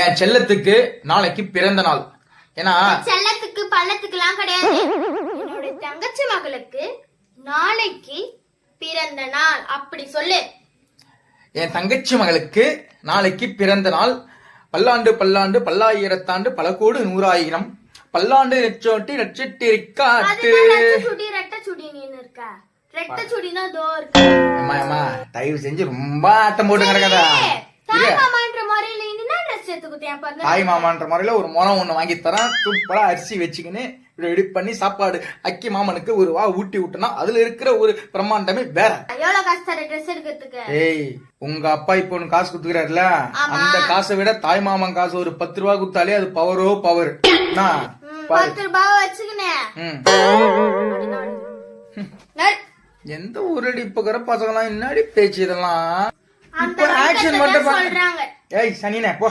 என் செல்லத்துக்கு நாளைக்கு பிறந்த நாள். ஏன்னா செல்லத்துக்கு பள்ளத்துக்கு எல்லாம் கிடையாது. என்னோட தங்கச்சி மகளுக்கு நாளைக்கு பிறந்த நாள் அப்படி சொல்லு. என் தங்கச்சி மகளுக்கு நாளைக்கு பிறந்த நாள். பல்லாண்டு பல்லாண்டு பல்லாயிரத்தாண்டு பல கோடு 100,000 பல்லாண்டு நெச்சோட்டி நட்சத்திரிக்காட்டு. ரெட்ட சுடி நீன்னு இருக்கா? ரெட்ட சுடினா தோ இருக்கு. அம்மா தயவு செஞ்சு ரொம்ப ஆட்டம் போட்டு கிடக்காதா? தாய் மாமான்ற முறையில என்ன ட்ரெஸ் எடுத்து குத்தியா பாருங்க. தாய் மாமான்ற முறையில ஒரு முறம் ஒண்ணு வாங்கி தரேன். சூப்பரா அரிசி வச்சுக்கின்னு ரெடி பண்ணி சாப்பாடு அக்கி மாமனுக்கு ஒரு வா ஊட்டி விட்டனா அதுல இருக்கிற ஒரு பிரம்மாண்டமே வேற. எவ்வளவு கஷ்டம் ட்ரெஸ் எடுக்கிறதுக்கு. ஏய் உங்க அப்பா இப்போ ஒன்னு காசு குடுத்துக்கிறாருல, அந்த காசை விட தாய் மாமன் காசு ஒரு 10 ரூபா குடுத்தாலே அது பவரோ பவர். 10 ரூபாய் வச்சுக்கினேன். எந்த ஊரடி இப்ப கர பசங்களாம் என்னடி பேச்சு இதெல்லாம்? இப்ப ஆக்ஷன் மட்டும் சொல்றாங்க. ஏய் சனினே போ.